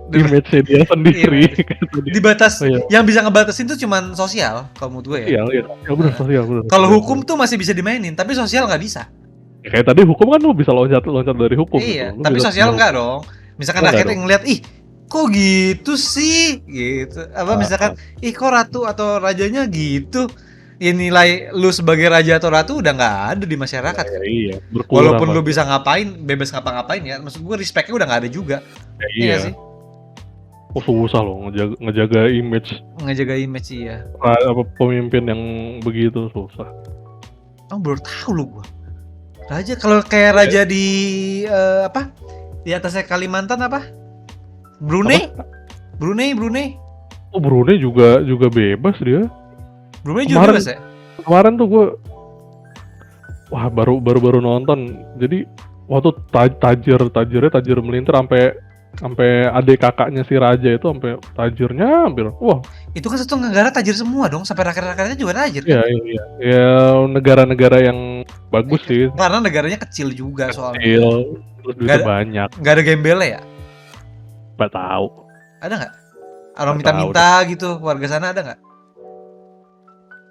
Speaker 1: Di-
Speaker 2: image dia
Speaker 1: Iya,
Speaker 2: sendiri.
Speaker 1: bener.
Speaker 2: Kata dia.
Speaker 1: Dibatas,
Speaker 2: Oh iya,
Speaker 1: yang bisa ngebatasin tuh cuman sosial kalau menurut gue ya.
Speaker 2: sosial ya, sosial bener,
Speaker 1: Heeh.
Speaker 2: sosial bener,
Speaker 1: Kalau
Speaker 2: sosial,
Speaker 1: hukum
Speaker 2: bener.
Speaker 1: tuh masih bisa dimainin, tapi sosial nggak bisa.
Speaker 2: Ya, kayak tadi hukum kan lu bisa loncat dari hukum gitu,
Speaker 1: Iya,
Speaker 2: lu
Speaker 1: tapi
Speaker 2: bisa
Speaker 1: sosial
Speaker 2: kena
Speaker 1: enggak
Speaker 2: hukum.
Speaker 1: dong. Misalkan
Speaker 2: Enggak nggak
Speaker 1: rakyat
Speaker 2: dong?
Speaker 1: yang ngeliat, ih kok gitu sih, gitu. Apa misalkan,
Speaker 2: Ah,
Speaker 1: ih kok ratu atau rajanya gitu. Ya nilai lu sebagai raja atau ratu udah nggak ada di masyarakat
Speaker 2: ya
Speaker 1: kan.
Speaker 2: iya, berkurang
Speaker 1: Walaupun lu
Speaker 2: pasti.
Speaker 1: bisa ngapain, bebas ngapa-ngapain ya. Maksud gue respectnya udah nggak ada juga.
Speaker 2: Ya
Speaker 1: Iya
Speaker 2: iya.
Speaker 1: nggak sih?
Speaker 2: Oh, susah loh ngejaga image
Speaker 1: Ngejaga image sih ya.
Speaker 2: apa pemimpin yang begitu susah.
Speaker 1: Oh baru tahu lu gua. Raja kalau kayak raja di apa? Di atasnya Kalimantan apa? Brunei?
Speaker 2: Apa?
Speaker 1: Brunei.
Speaker 2: Oh, Brunei juga bebas dia.
Speaker 1: Brunei juga
Speaker 2: Kemarin
Speaker 1: bebas ya?
Speaker 2: kemarin tuh gue wah baru nonton. Jadi waktu tajir melintir sampai adik kakaknya si raja itu sampai tajirnya hampir. Wah,
Speaker 1: Itu kan satu negara tajir semua dong, sampai rakyat-rakyatnya juga tajir
Speaker 2: iya
Speaker 1: kan?
Speaker 2: iya iya. Ya negara-negara yang bagus sih,
Speaker 1: Karena negaranya kecil juga soalnya.
Speaker 2: kecil, terus
Speaker 1: Nggak
Speaker 2: duitnya
Speaker 1: ada,
Speaker 2: banyak.
Speaker 1: nggak ada gembelnya ya?
Speaker 2: Nggak tahu,
Speaker 1: Ada nggak? Orang
Speaker 2: nggak tahu deh.
Speaker 1: minta-minta gitu, warga sana ada nggak?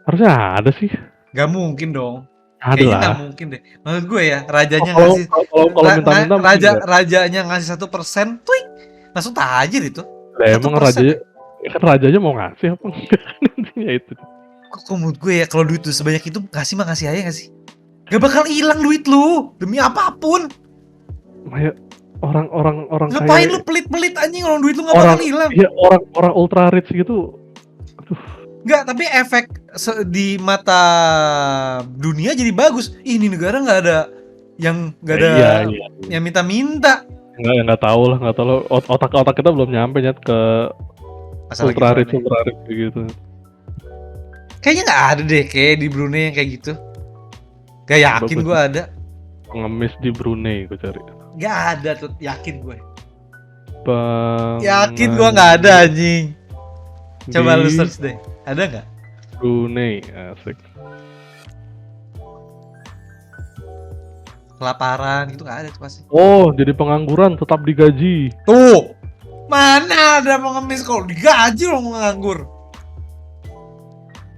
Speaker 2: Harusnya ada sih,
Speaker 1: Nggak mungkin dong.
Speaker 2: ada
Speaker 1: Kayaknya
Speaker 2: lah.
Speaker 1: nggak mungkin deh. Menurut gue ya,
Speaker 2: Oh,
Speaker 1: rajanya
Speaker 2: kalau
Speaker 1: ngasih
Speaker 2: kalau minta-minta mungkin nggak.
Speaker 1: rajanya ngasih 1%, tuh langsung tajir itu.
Speaker 2: Lah
Speaker 1: Satu
Speaker 2: emang
Speaker 1: persen
Speaker 2: rajanya
Speaker 1: ya.
Speaker 2: kan rajanya mau ngasih apa enggak? Intinya itu.
Speaker 1: Kok menurut gue ya, kalau duit tuh sebanyak itu ngasih mah ngasih aja nggak sih? Gak bakal hilang duit lu demi apapun.
Speaker 2: Kayak orang
Speaker 1: Ngapain
Speaker 2: kayak
Speaker 1: lu pelit-pelit anjing, orang duit lu nggak
Speaker 2: orang
Speaker 1: bakal hilang.
Speaker 2: ya orang ultra rich gitu. Aduh,
Speaker 1: Nggak, tapi efek di mata dunia jadi bagus. Ih, ini negara nggak ada yang nggak ada
Speaker 2: iya.
Speaker 1: yang minta-minta.
Speaker 2: Nggak tahu lah, otak kita belum nyampe nyet ke
Speaker 1: Masalah
Speaker 2: ultra
Speaker 1: gitu
Speaker 2: rich
Speaker 1: aneh.
Speaker 2: kayak gitu.
Speaker 1: Kayaknya nggak ada deh kayak di Brunei yang kayak gitu. Gak yakin
Speaker 2: Bagus.
Speaker 1: gue ada.
Speaker 2: Pengemis di Brunei gue cari.
Speaker 1: Gak ada tuh, yakin gue.
Speaker 2: Pengemis
Speaker 1: Yakin gue nggak ada anjing. Coba lu
Speaker 2: di
Speaker 1: search deh. Ada nggak?
Speaker 2: Brunei, asik.
Speaker 1: Kelaparan gitu nggak ada tuh pasti.
Speaker 2: Oh, jadi pengangguran tetap digaji.
Speaker 1: Tuh, mana ada pengemis kalau digaji lo nganggur.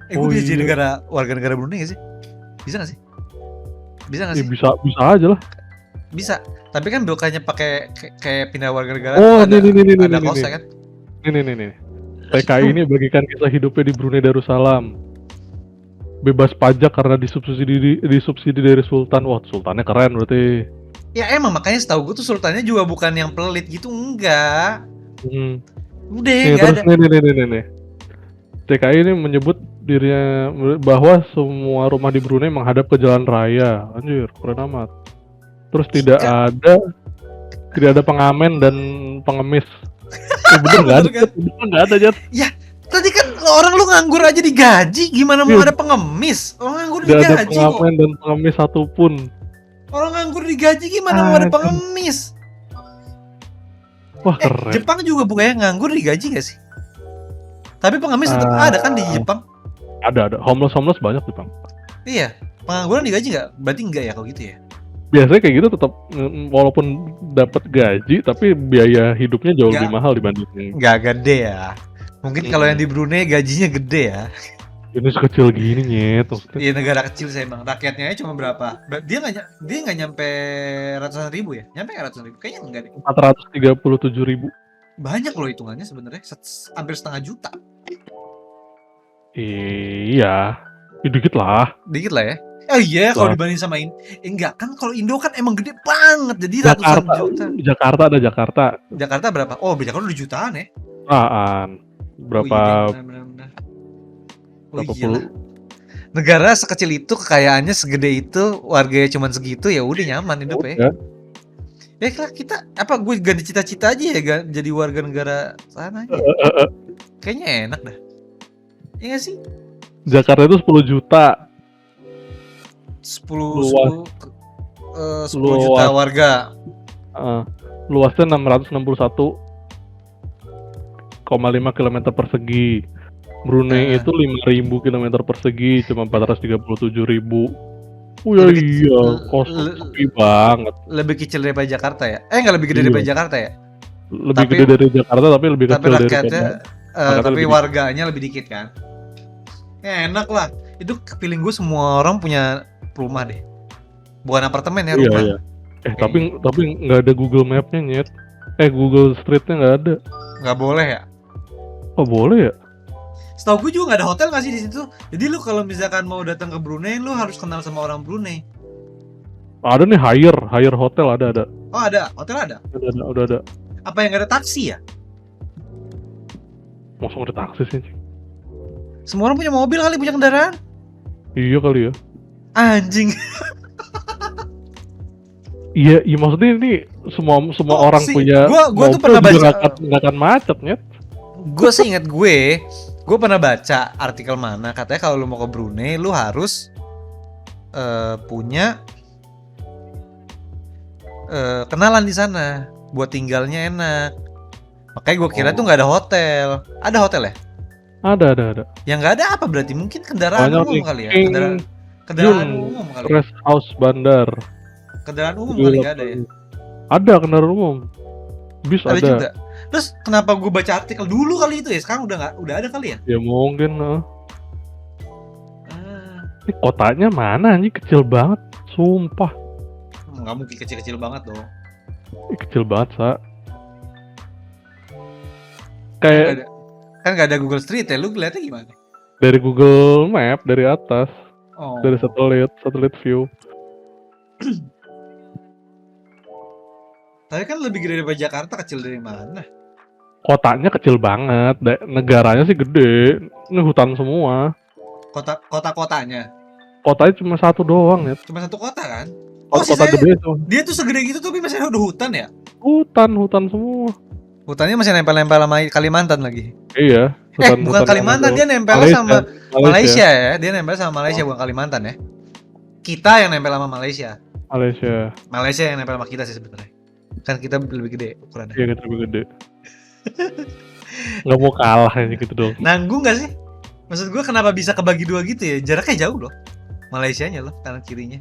Speaker 1: Gue
Speaker 2: Oh,
Speaker 1: bisa jadi
Speaker 2: iya.
Speaker 1: warga negara Brunei gak sih? Bisa gak sih? Bisa gak
Speaker 2: Ya
Speaker 1: sih?
Speaker 2: bisa aja lah.
Speaker 1: Bisa. Tapi kan bukannya pakai kayak pindah warga negara
Speaker 2: Oh,
Speaker 1: tuh
Speaker 2: nih.
Speaker 1: ada kosnya kan?
Speaker 2: Nih. TKI ini bagikan kisah hidupnya di Brunei Darussalam. Bebas pajak karena disubsidi dari sultan. Wah, sultannya keren berarti.
Speaker 1: Ya emang makanya setahu gue tuh sultannya juga bukan yang pelit gitu, enggak. Udah
Speaker 2: Nih,
Speaker 1: enggak
Speaker 2: terus
Speaker 1: ada.
Speaker 2: nih. TKI ini menyebut dirinya bahwa semua rumah di Brunei menghadap ke jalan raya. Anjir, keren amat. Terus tidak ada pengamen dan pengemis. Bener nggak ada Jat.
Speaker 1: Ya, tadi kan orang lu nganggur aja digaji, gimana mau ada pengemis? Orang nganggur
Speaker 2: Tidak ada
Speaker 1: digaji kok.
Speaker 2: pengamen dan pengemis satupun.
Speaker 1: Orang nganggur digaji gimana mau ada pengemis?
Speaker 2: Wah, keren.
Speaker 1: Jepang juga bukannya nganggur digaji gak sih? Tapi pengemis tetap ada kan di Jepang?
Speaker 2: Ada. Homeless banyak di Jepang.
Speaker 1: Iya, pengangguran digaji nggak? Berarti enggak ya kalau gitu ya?
Speaker 2: Biasanya kayak gitu tetap walaupun dapat gaji tapi biaya hidupnya jauh lebih mahal dibanding.
Speaker 1: Nggak gede ya. Mungkin kalau yang di Brunei gajinya gede ya.
Speaker 2: Ini sekecil gini nyet.
Speaker 1: Iya, negara kecil saya emang. Rakyatnya cuma berapa? Dia nggak nyampe ratusan ribu ya? Nyampe nggak ratusan ribu? Kayaknya enggak deh.
Speaker 2: 437.000.
Speaker 1: Banyak loh hitungannya sebenarnya. Hampir setengah juta.
Speaker 2: Iya, dikit lah.
Speaker 1: Dikit lah ya. Oh iya, kalau dibanding sama enggak kan, kalau Indo kan emang gede banget, jadi ratusan juta.
Speaker 2: Jakarta
Speaker 1: berapa? Oh, Jakarta udah jutaan ya?
Speaker 2: Berapa?
Speaker 1: Benar.
Speaker 2: Berapa
Speaker 1: Gila. Negara sekecil itu, kekayaannya segede itu, warganya cuma segitu, ya udah nyaman hidup ya. Ya kita apa? Gue ganti cita-cita aja ya, jadi warga negara sana aja. Kayaknya enak dah. Iya gak sih?
Speaker 2: Jakarta itu 10 juta.
Speaker 1: 10 juta warga.
Speaker 2: Luasnya 661 km persegi. Brunei itu 5.000 km persegi, cuma 437.000. Oh ya
Speaker 1: Lebih kecil-
Speaker 2: iya, kosong sepi banget.
Speaker 1: Lebih kecil daripada Jakarta ya? Nggak lebih gede
Speaker 2: Iya.
Speaker 1: dapara Jakarta ya?
Speaker 2: Lebih
Speaker 1: Tapi-
Speaker 2: gede dari Jakarta tapi lebih
Speaker 1: Tapi
Speaker 2: kecil daripada
Speaker 1: rakyatnya,
Speaker 2: Jakarta
Speaker 1: tapi
Speaker 2: lebih
Speaker 1: warganya lebih dikit kan? Ya, enak lah. Itu feeling gue semua orang punya rumah deh. Bukan apartemen ya,
Speaker 2: Iya,
Speaker 1: rumah.
Speaker 2: iya. Tapi nggak ada Google Map-nya, Nyet. Google Street-nya nggak ada.
Speaker 1: Nggak boleh ya?
Speaker 2: Oh boleh ya?
Speaker 1: Setahu gue juga nggak ada hotel nggak sih di situ. Jadi lu kalau misalkan mau datang ke Brunei, lu harus kenal sama orang Brunei.
Speaker 2: Ada nih hire hotel ada.
Speaker 1: Oh ada, hotel ada.
Speaker 2: Udah ada.
Speaker 1: Apa yang nggak ada taksi ya?
Speaker 2: Masa nggak ada taksi sih?
Speaker 1: Semua orang punya mobil kali, punya kendaraan.
Speaker 2: Iya kali ya.
Speaker 1: Anjing.
Speaker 2: Iya maksudnya ini semua
Speaker 1: Oh,
Speaker 2: orang
Speaker 1: sih.
Speaker 2: punya
Speaker 1: Gua tuh
Speaker 2: mobil
Speaker 1: pernah
Speaker 2: juga
Speaker 1: baca-
Speaker 2: nggak akan macet, Nyet.
Speaker 1: Gue sih ingat gue pernah baca artikel mana katanya kalau lu mau ke Brunei, lu harus punya kenalan di sana buat tinggalnya enak. Makanya gue kira tuh nggak ada hotel. Ada hotel ya?
Speaker 2: Ada.
Speaker 1: Yang nggak ada apa berarti? Mungkin kendaraan
Speaker 2: Banyak
Speaker 1: umum
Speaker 2: nih.
Speaker 1: kali ya?
Speaker 2: King
Speaker 1: Kendaraan
Speaker 2: Jun,
Speaker 1: umum kali.
Speaker 2: Rest House Bandar.
Speaker 1: Kendaraan umum kali nggak ada ya?
Speaker 2: Ada kendaraan umum. Bis
Speaker 1: Ada
Speaker 2: ada.
Speaker 1: juga. Terus kenapa gue baca artikel dulu kali itu ya? Sekarang udah ada kali ya?
Speaker 2: Ya mungkin.
Speaker 1: Ah,
Speaker 2: Ini kotanya mana anjing, kecil banget. Sumpah.
Speaker 1: nggak mungkin kecil-kecil banget dong.
Speaker 2: Kecil banget, Sa.
Speaker 1: Kan
Speaker 2: Kayak
Speaker 1: nggak ada, kan nggak ada Google Street ya? Lu ngeliatnya gimana?
Speaker 2: dari Google Map dari atas,
Speaker 1: Oh.
Speaker 2: dari satelit view.
Speaker 1: Tapi kan lebih gede daripada Jakarta, kecil dari mana?
Speaker 2: Kotanya kecil banget, negaranya sih gede. Ini hutan semua.
Speaker 1: Kota-kotanya
Speaker 2: Kotanya cuma satu doang ya.
Speaker 1: cuma satu kota kan?
Speaker 2: Kota
Speaker 1: sisanya-
Speaker 2: gede tuh.
Speaker 1: Dia tuh segede gitu tapi masih ada hutan ya?
Speaker 2: Hutan semua.
Speaker 1: Hutannya masih nempel-nempel sama Kalimantan lagi.
Speaker 2: Iya.
Speaker 1: Bukan Kalimantan, dia nempel sama Malaysia ya. Dia nempel sama Malaysia, bukan Kalimantan ya. Kita yang nempel sama Malaysia. Malaysia yang nempel sama kita sih sebenarnya. Kan kita lebih gede ukurannya.
Speaker 2: Iya, kita lebih gede. Nggak mau kalah aja gitu dong.
Speaker 1: Nanggung gak sih? Maksud gue kenapa bisa kebagi dua gitu ya? Jaraknya jauh loh. Malaysianya loh, kanan kirinya.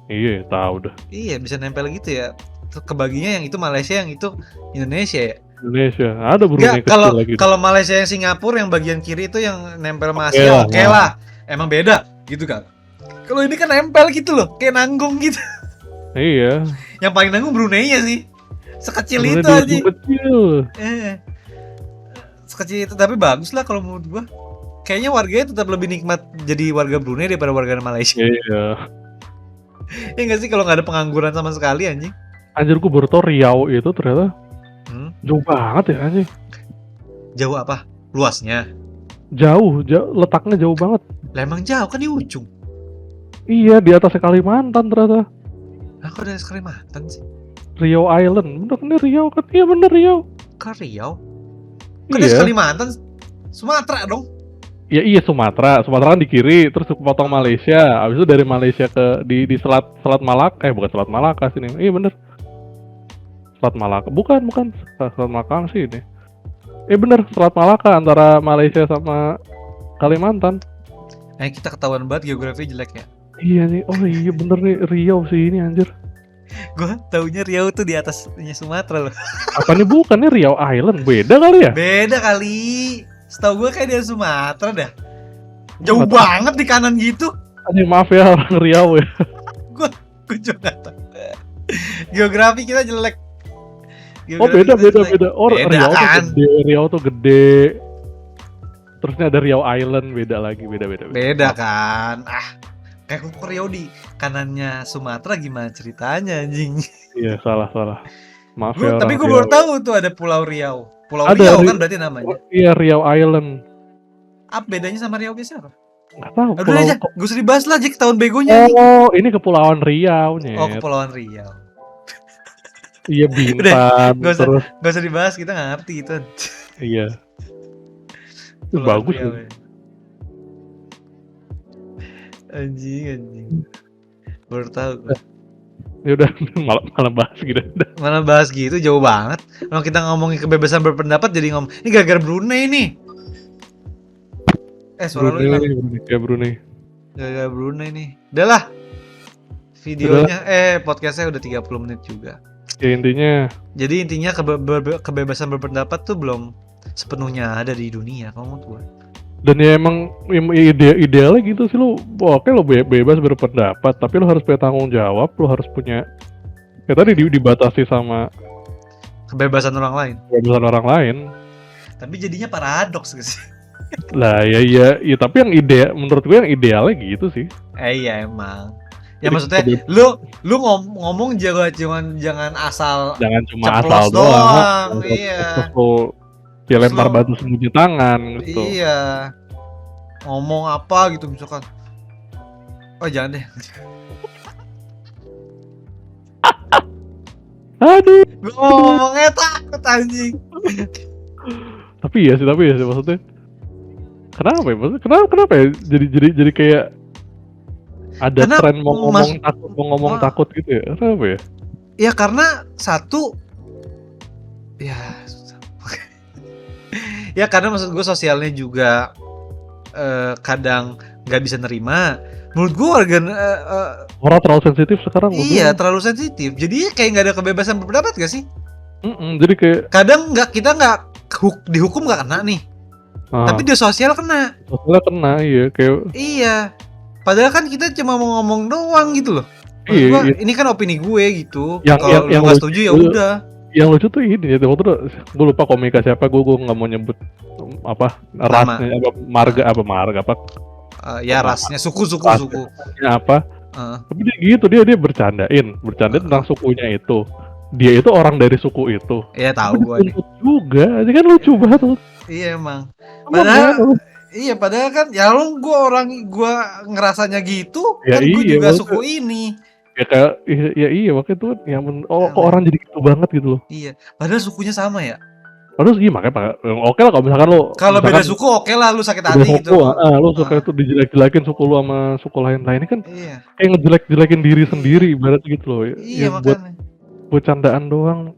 Speaker 2: Iya, tahu dah.
Speaker 1: Iya, bisa nempel gitu ya. Kebaginya yang itu Malaysia, yang itu Indonesia ya.
Speaker 2: Indonesia. Ada Brunei
Speaker 1: Enggak,
Speaker 2: kecil lagi.
Speaker 1: kalau Malaysia yang Singapura yang bagian kiri itu yang nempel sama
Speaker 2: Oke
Speaker 1: Asia,
Speaker 2: lah,
Speaker 1: oke lah. Emang beda gitu kan. Kalau ini kan nempel gitu loh, kayak nanggung gitu.
Speaker 2: Iya.
Speaker 1: Yang paling nanggung Brunei-nya sih. Sekecil
Speaker 2: Brunei
Speaker 1: itu
Speaker 2: dulu
Speaker 1: aja.
Speaker 2: kecil.
Speaker 1: Sekecil itu, tapi bagus lah kalau menurut gua. Kayaknya warganya tetap lebih nikmat jadi warga Brunei daripada warga Malaysia.
Speaker 2: Iya.
Speaker 1: Ya nggak sih kalau nggak ada pengangguran sama sekali anjing.
Speaker 2: Anjir, gue baru tau Riau itu ternyata
Speaker 1: Jauh
Speaker 2: jauh banget ya anjing.
Speaker 1: Jauh apa? Luasnya.
Speaker 2: Jauh, letaknya jauh banget.
Speaker 1: Lah emang jauh kan di ujung.
Speaker 2: Iya, di atasnya Kalimantan ternyata.
Speaker 1: Nah, kok dari Kalimantan sih?
Speaker 2: Riau Island. Bener kan ini Riau kan? Iya bener Riau.
Speaker 1: Ke Riau? Kok dari
Speaker 2: Iya.
Speaker 1: Kalimantan? Sumatera dong.
Speaker 2: Ya iya, Sumatera kan di kiri, terus potong Malaysia. Abis itu dari Malaysia ke di Selat Malaka. Bukan Selat Malaka sini. Iya bener. Selat Malaka. Bukan. Selat Malaka sih ini. Bener, Selat Malaka antara Malaysia sama Kalimantan.
Speaker 1: Kita ketahuan banget geografi jelek ya.
Speaker 2: Iya nih. Oh iya bener nih, Riau sih ini anjir.
Speaker 1: Gua taunya Riau tuh di atasnya Sumatera loh.
Speaker 2: Apa nih, bukan nih Riau Island? Beda kali ya?
Speaker 1: Beda kali. Setahu gue kayak di Sumatera dah. Jauh
Speaker 2: Nggak tahu.
Speaker 1: banget di kanan gitu.
Speaker 2: Anjing, maaf ya orang Riau ya.
Speaker 1: Gue juga nggak tahu. Geografi kita jelek.
Speaker 2: Oh
Speaker 1: Geografi kita jelek.
Speaker 2: beda. Oh
Speaker 1: Beda,
Speaker 2: Riau
Speaker 1: kan?
Speaker 2: tuh gede, Riau tuh gede. Terusnya ada Riau Island, beda lagi, beda.
Speaker 1: Beda kan. Kayak kok Riau di kanannya Sumatera gimana ceritanya anjing.
Speaker 2: Iya, salah. Maaf ya.
Speaker 1: Tapi gue baru tahu tuh ada Pulau Riau. Pulau
Speaker 2: Ada,
Speaker 1: Riau kan berarti namanya.
Speaker 2: Iya, Riau Island.
Speaker 1: Apa bedanya sama Riau biasa apa?
Speaker 2: Nggak tahu.
Speaker 1: Udah aja, gak usah dibahas lah Jack, tahun begonya nih.
Speaker 2: Oh, ini Kepulauan Riau nih.
Speaker 1: Oh, Kepulauan Riau.
Speaker 2: Iya, Bintan.
Speaker 1: Gak usah,
Speaker 2: Terus
Speaker 1: gak usah dibahas, kita gak ngerti gitu.
Speaker 2: iya. Itu
Speaker 1: Kepulauan
Speaker 2: bagus
Speaker 1: Riau,
Speaker 2: loh.
Speaker 1: ya. Anjing. Baru tahu gue.
Speaker 2: Ya udah malah bahas gitu.
Speaker 1: Mana bahas gitu jauh banget. Kalau kita ngomongin kebebasan berpendapat jadi ini gara-gara Brunei nih. Suara lu hilang.
Speaker 2: Brunei.
Speaker 1: Gara-gara Brunei nih. Udah lah. Videonya podcastnya udah 30 menit juga.
Speaker 2: Ya intinya.
Speaker 1: Jadi intinya kebebasan berpendapat tuh belum sepenuhnya ada di dunia, kamu tuh.
Speaker 2: Dan ya emang idealnya gitu sih, lo oke lo bebas berpendapat, tapi lo harus punya tanggung jawab, lo harus punya ya tadi dibatasi sama
Speaker 1: kebebasan orang lain.
Speaker 2: Kebebasan orang lain.
Speaker 1: Tapi jadinya paradoks sih.
Speaker 2: Lah ya tapi yang menurut gue yang idealnya gitu sih.
Speaker 1: Iya emang. Ya maksudnya lu ngomong jangan asal
Speaker 2: cuma
Speaker 1: asal doang. Iya.
Speaker 2: Ya lempar batu sembunyi tangan gitu.
Speaker 1: Iya. Ngomong apa gitu misalkan. Oh jangan deh.
Speaker 2: Aduh.
Speaker 1: Gue ngomongnya takut anjing.
Speaker 2: Tapi ya sih maksudnya. Kenapa ya? Maksudnya kenapa ya? Jadi kayak ada tren mau ngomong takut gitu ya? Kenapa ya?
Speaker 1: Ya karena satu ya ya karena maksud gue sosialnya juga kadang nggak bisa nerima. Menurut gue
Speaker 2: orang terlalu sensitif sekarang.
Speaker 1: Iya terlalu sensitif. Jadi kayak nggak ada kebebasan berpendapat gak sih?
Speaker 2: Jadi kayak
Speaker 1: kadang kita nggak dihukum nggak kena nih. Tapi di sosial kena.
Speaker 2: Iya kayak.
Speaker 1: Iya. Padahal kan kita cuma mau ngomong doang gitu loh.
Speaker 2: Iya.
Speaker 1: Ini kan opini gue gitu.
Speaker 2: Kalau
Speaker 1: lu nggak setuju ya udah.
Speaker 2: Yang lucu tuh ini ya, gue lupa komika siapa, gue nggak mau nyebut apa rasnya marga apa.
Speaker 1: Ya rasnya suku.
Speaker 2: Apa? Tapi dia gitu dia bercandain tentang sukunya itu. Dia itu orang dari suku itu.
Speaker 1: Iya tahu gue nih.
Speaker 2: Juga, jadi kan lucu banget.
Speaker 1: Iya emang. Padahal kan ya gue ngerasanya gitu kan gue juga suku ini.
Speaker 2: Ya kayak iya makanya tuh kok orang jadi gitu banget gitu loh.
Speaker 1: Iya, padahal sukunya sama ya.
Speaker 2: Terus gimana Pak? Oke lah kalau misalkan lo
Speaker 1: beda suku oke lah lu sakit hati gitu.
Speaker 2: Lu suka itu dijelek-jelekin suku lu sama suku lain kan.
Speaker 1: Iya.
Speaker 2: Kayak ngejelek-jelekin diri sendiri ibarat gitu loh.
Speaker 1: Iya makanya.
Speaker 2: Buat candaan doang.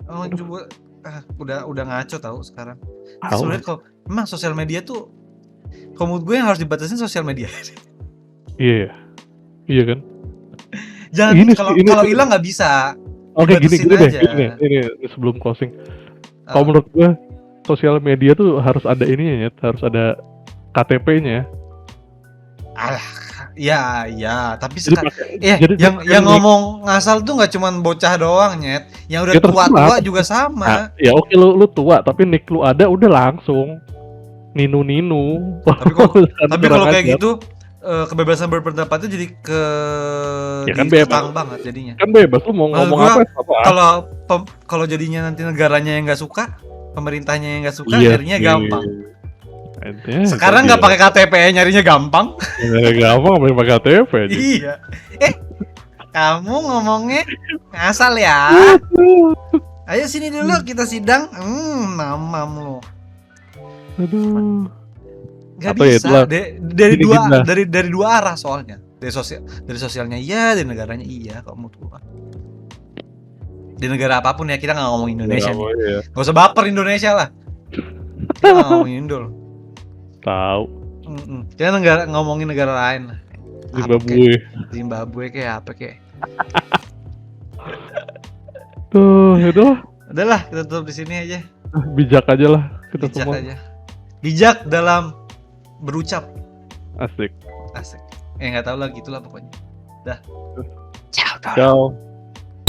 Speaker 1: Udah ngaco tahu sekarang. Sebenarnya kalau memang sosial media tuh kalau menurut gue yang harus dibatasin sosial media.
Speaker 2: Iya kan?
Speaker 1: Jangan kalau hilang nggak bisa.
Speaker 2: Oke gini sebelum closing. Kalau menurut gue sosial media tuh harus ada ininya ya, harus ada KTP-nya.
Speaker 1: Ya, tapi yang ngomong ngasal tuh nggak cuma bocah doang nyet, yang udah tua juga sama.
Speaker 2: Ya oke lu tua tapi nick lu ada udah langsung ninu.
Speaker 1: Tapi kalau kayak gitu kebebasan berpendapatnya jadi dikekang banget jadinya.
Speaker 2: Kan bebas lu mau ngomong apa.
Speaker 1: Kalau jadinya nanti negaranya yang nggak suka, pemerintahnya yang nggak suka, nyarinya gampang. Sekarang nggak pakai KTP nyarinya gampang.
Speaker 2: Gampang pakai KTP aja.
Speaker 1: Iya. Kamu ngomongnya ngasal ya. Ayo sini dulu kita sidang. Mamam lo.
Speaker 2: Aduh.
Speaker 1: Gak bisa. Dari dua arah soalnya. Dari sosialnya iya, dari negaranya iya. Kamu tuh. Di negara apapun ya, kita nggak ngomong Indonesia nih. Gak usah baper Indonesia lah. Kita nggak ngomongin Indo.
Speaker 2: Tahu.
Speaker 1: Kita ngomongin negara lain. Zimbabwe kayak apa kayak.
Speaker 2: Tuh,
Speaker 1: udahlah kita tutup di sini aja.
Speaker 2: Bijak aja lah kita semua.
Speaker 1: Bijak dalam berucap.
Speaker 2: Asik.
Speaker 1: Nggak tahu lah gitulah pokoknya. Dah.
Speaker 2: Ciao.